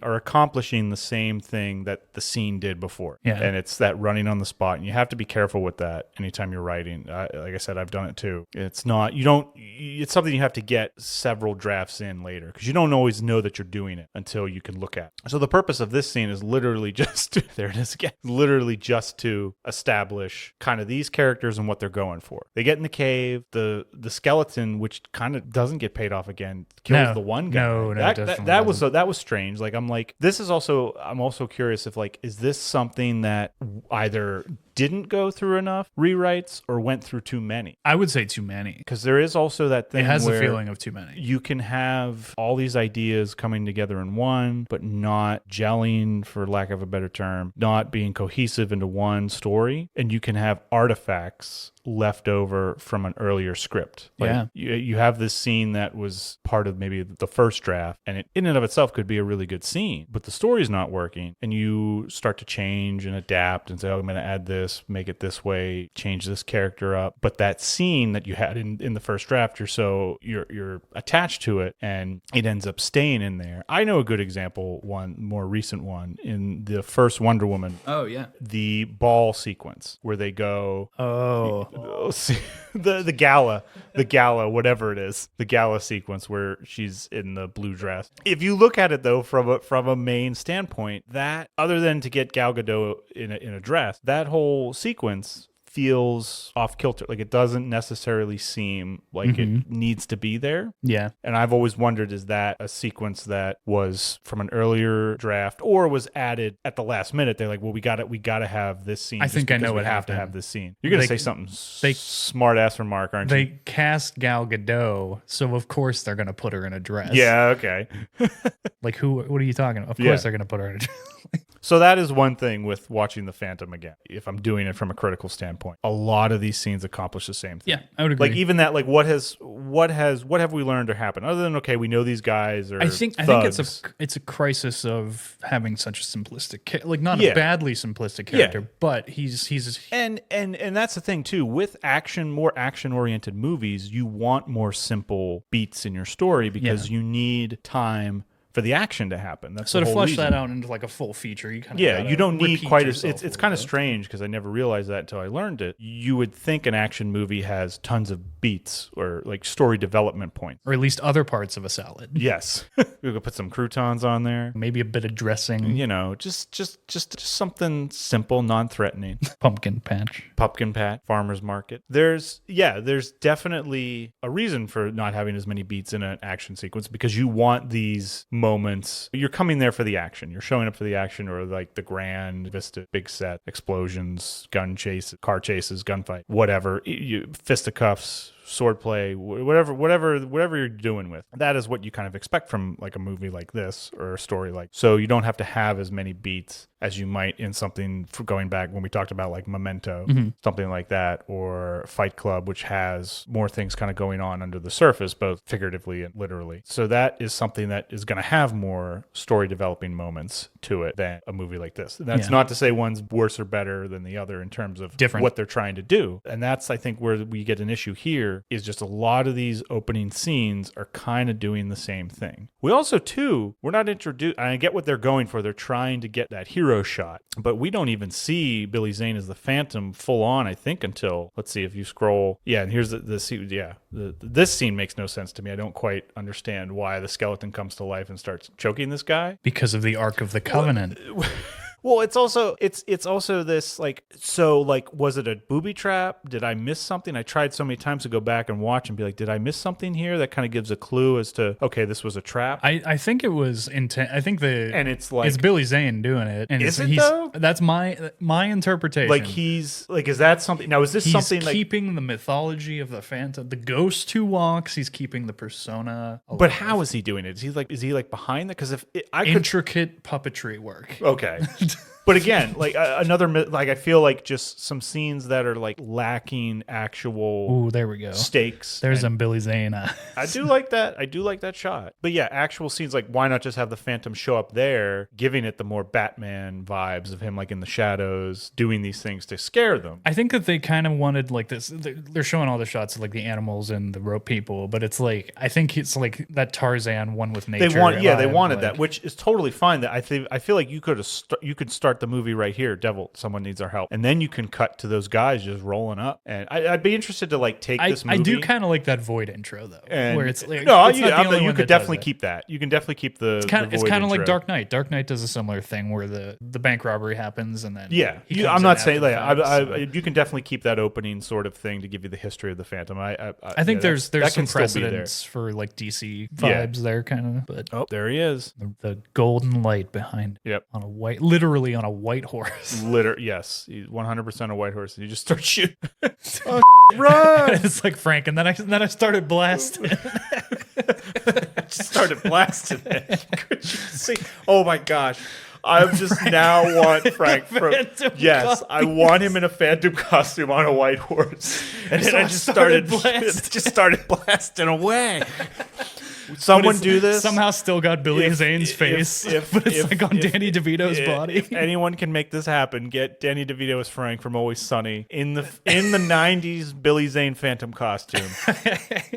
accomplishing the same thing that the scene did before. Yeah. And it's that running on the spot, and you have to be careful with that anytime you're writing. Like I said, I've done it too. It's something you have to get several drafts in later, because you don't always know that you're doing it until you can look at it. So the purpose of this scene is literally just there it is again, literally just to establish kind of these characters and what they're going for. They get in the cave, the skeleton, which kind of doesn't get paid off again, kills the one guy. No, that was strange. Like I'm also curious if like, is this something that either didn't go through enough rewrites or went through too many? I would say too many. Because there is also that thing it has where the feeling of too many. You can have all these ideas coming together in one, but not gelling, for lack of a better term, not being cohesive into one story. And you can have artifacts left over from an earlier script. Like you have this scene that was part of maybe the first draft, and it in and of itself could be a really good scene, but the story's not working, and you start to change and adapt and say, oh, I'm going to add this, make it this way, change this character up. But that scene that you had in the first draft, you're attached to it, and it ends up staying in there. I know a good example, one more recent one, in the first Wonder Woman. Oh yeah, the ball sequence where they go. The gala, whatever it is, the gala sequence where she's in the blue dress. If you look at it though from a main standpoint, that other than to get Gal Gadot in a dress, that whole sequence feels off kilter. Like it doesn't necessarily seem like it needs to be there. Yeah. And I've always wondered, is that a sequence that was from an earlier draft or was added at the last minute? They're like, well, we got to have this scene. I think I know what have happened. to have this scene. You're going to say something smart ass remark, aren't you? They cast Gal Gadot, so of course they're going to put her in a dress. Yeah, okay. Like what are you talking about? Of course they're going to put her in a dress. So that is one thing with watching The Phantom again, if I'm doing it from a critical standpoint. A lot of these scenes accomplish the same thing. Yeah, I would agree. Like even that, like what have we learned to happen? Other than, okay, we know these guys are I think it's a crisis of having such a simplistic, like not a badly simplistic character, but he's and that's the thing too. With more action oriented movies, you want more simple beats in your story because you need time for the action to happen. That's so the to whole flesh reason. that out into like a full feature. You don't need quite as it's kind of strange because I never realized that until I learned it. You would think an action movie has tons of beats or like story development points, or at least other parts of a salad. Yes, we could put some croutons on there, maybe a bit of dressing. Just something simple, non-threatening. Pumpkin patch, farmer's market. There's definitely a reason for not having as many beats in an action sequence because you want these moments. You're coming there for the action. You're showing up for the action or like the grand vista, big set, explosions, gun chases, car chases, gunfight, whatever. Fisticuffs, swordplay, whatever you're doing with. That is what you kind of expect from like a movie like this or a story like. So you don't have to have as many beats as you might in something for going back when we talked about like Memento, something like that, or Fight Club, which has more things kind of going on under the surface, both figuratively and literally. So that is something that is going to have more story developing moments to it than a movie like this. That's not to say one's worse or better than the other in terms of what they're trying to do. And that's, I think, where we get an issue here is just a lot of these opening scenes are kind of doing the same thing. We also, too, we're not introduced, I get what they're going for. They're trying to get that hero shot, but we don't even see Billy Zane as the Phantom full on, I think, until, let's see if you scroll. Yeah, and here's the scene. Yeah, this scene makes no sense to me. I don't quite understand why the skeleton comes to life and starts choking this guy. Because of the Ark of the Covenant. Well, it's also this like, so like, was it a booby trap? Did I miss something? I tried so many times to go back and watch and be like, did I miss something here? That kind of gives a clue as to, okay, this was a trap. I think it was intent. I think and it's like, it's Billy Zane doing it. And is it though? That's my interpretation. Like he's like, is that something? Now, is this he's something keeping like, the mythology of the Phantom, the ghost who walks? He's keeping the persona. Alive. But how is he doing it? Is he like behind that? Because if I could intricate puppetry work. Okay. But again, like another, like I feel like just some scenes that are like lacking actual. Ooh, there we go. Stakes. There's some Billy Zane. I do like that. I do like that shot. But yeah, actual scenes, like why not just have the Phantom show up there, giving it the more Batman vibes of him like in the shadows, doing these things to scare them. I think that they kind of wanted like this. They're showing all the shots of like the animals and the rope people, but it's like I think it's like that Tarzan one with nature. They wanted that, which is totally fine. That I feel like you could start the movie right here. Devil, someone needs our help, and then you can cut to those guys just rolling up. And I'd be interested to like take this movie. I do kind of like that Void intro though, where it's like you could definitely keep that. You can definitely keep the. It's kind of like Dark Knight. Dark Knight does a similar thing where the bank robbery happens and then I'm not saying that. You can definitely keep that opening sort of thing to give you the history of the Phantom. I think there's some precedence for like DC vibes there, kind of. But there he is, the golden light behind. Yep, literally on a white horse. Yes, he's 100% a white horse. And you just start shooting. Oh, run! It's like Frank, and then I started blasting. I just started blasting it. Could you see? Oh my gosh. I just now want Frank from costume. I want him in a Phantom costume on a white horse. And then I just started blasting away. Someone do this. Somehow still got Billy Zane's face, but it's like on Danny DeVito's body. If anyone can make this happen, get Danny DeVito as Frank from Always Sunny in the 90s Billy Zane Phantom costume.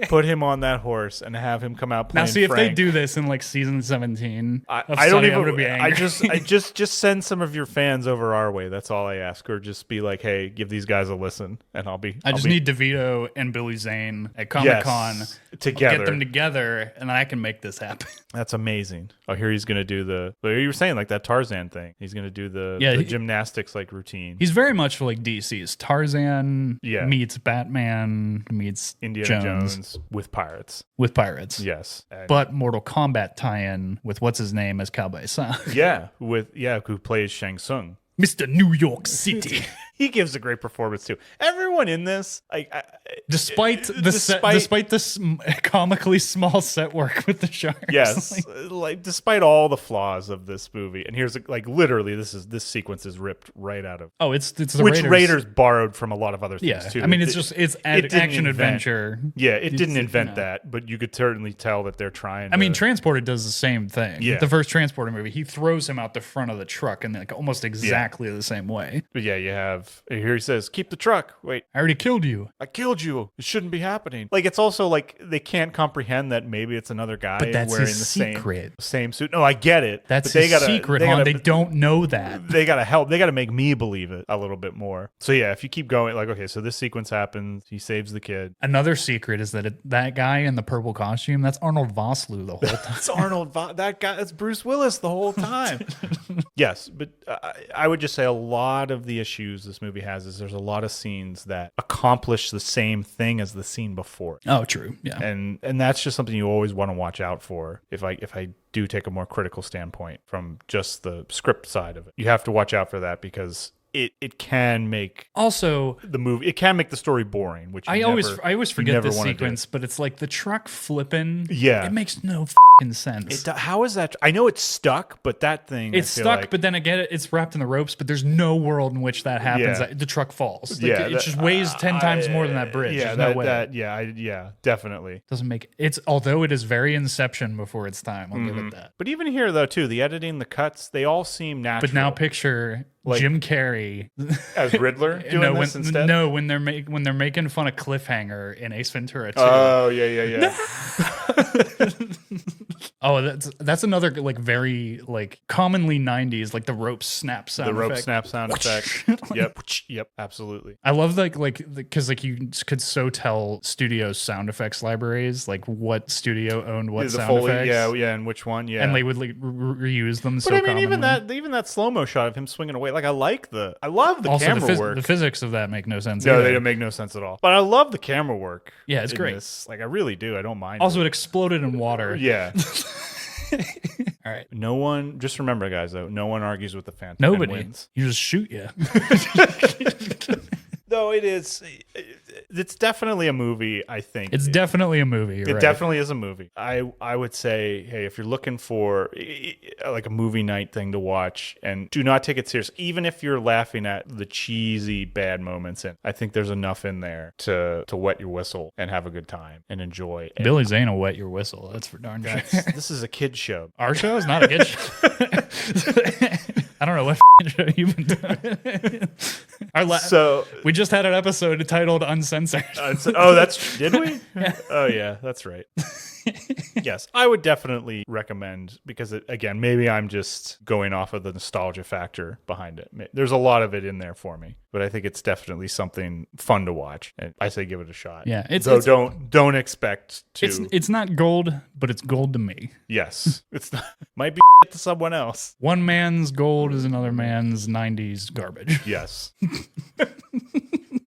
Put him on that horse and have him come out playing. Now, see Frank. If they do this in like season 17, I don't even. I'm gonna be angry. I just send some of your fans over our way. That's all I ask, or just be like, hey, give these guys a listen, and I just need DeVito and Billy Zane at Comic-Con together. Get them together. And I can make this happen. That's amazing. Oh, here he's going to do you were saying like that Tarzan thing. He's going to do the gymnastics like routine. He's very much like DC's Tarzan meets Batman meets Indiana Jones with pirates. Yes. But Mortal Kombat tie-in with what's his name as Cowboy Sang. Who plays Shang Tsung. Mr. New York City. He gives a great performance too. Everyone in this, despite this comically small set work with the sharks. Yes, despite all the flaws of this movie, and here's literally this sequence is ripped right out of. Oh, it's the which Raiders borrowed from a lot of other things too. I mean, it's action adventure. Yeah, it didn't invent that, but you could certainly tell that they're trying. I mean, Transporter does the same thing. Yeah, the first Transporter movie, he throws him out the front of the truck and almost exactly the same way. But yeah, you have. Here he says, keep the truck. Wait. I already killed you. I killed you. It shouldn't be happening. It's also they can't comprehend that maybe it's another guy wearing the same suit. No, I get it. That's his secret, Han. They don't know that. They got to help. They got to make me believe it a little bit more. So yeah, if you keep going, okay, so this sequence happens. He saves the kid. Another secret is that that guy in the purple costume, that's Arnold Vosloo the whole time. That's Arnold. That guy, that's Bruce Willis the whole time. Yes, but I would just say a lot of the issues this movie has is there's a lot of scenes that accomplish the same thing as the scene before. Oh, true. Yeah. And that's just something you always want to watch out for if I do take a more critical standpoint from just the script side of it. You have to watch out for that because it can make Also, the movie, it can make the story boring, which I always forget this wanna sequence, but it's like the truck flipping. Yeah. It makes no sense. How is that? I know it's stuck, but that thing, It's I feel stuck, like, but then again, it's wrapped in the ropes, but there's no world in which that happens. Yeah. The truck falls. Yeah, It just weighs 10 times more than that bridge. Yeah, There's no way. yeah, definitely. Doesn't make it's although it is very Inception before its time. I'll give it that. But even here, though, too, the editing, the cuts, they all seem natural. But now picture Like- Jim Carrey as Riddler doing this instead. No, when they're making fun of Cliffhanger in Ace Ventura 2. Oh yeah. Oh, that's another like very like commonly 90s like the rope snap sound The rope effect. snap sound effect. Yep, absolutely. I love because like you could so tell studios sound effects libraries like what studio owned what The sound Foley, effects. yeah, and which one, yeah. And they would like reuse them. But so I mean, even commonly. that slow-mo shot of him swinging away, like I love the Also, camera work. the physics of that make no sense. No, either. they don't make no sense at all. But I love the camera work. Yeah, it's in great. this. Like I really do. I don't mind. Also, it exploded in water. Yeah. All right. No one. Just remember, guys. Though, no one argues with the Phantom. Nobody. And wins. You just shoot you. Though it is. It's definitely a movie. I think It's definitely a movie. It definitely is a movie. I would say, hey, if you're looking for like a movie night thing to watch, and do not take it serious, even if you're laughing at the cheesy bad moments, I think there's enough in there to wet your whistle and have a good time and enjoy. Billy Zane will wet your whistle. That's for darn sure. This is a kid show. Our show is not a kid show. I don't know what show you've been doing. So we just had an episode titled Uncensored. Did we? Yeah. Oh yeah, that's right. Yes, I would definitely recommend, because again, maybe I'm just going off of the nostalgia factor behind it. There's a lot of it in there for me, but I think it's definitely something fun to watch, and I say give it a shot. Yeah, don't expect to. It's not gold, but it's gold to me. Yes, it's not, might be to someone else. One man's gold is another man's 90s garbage. Yes.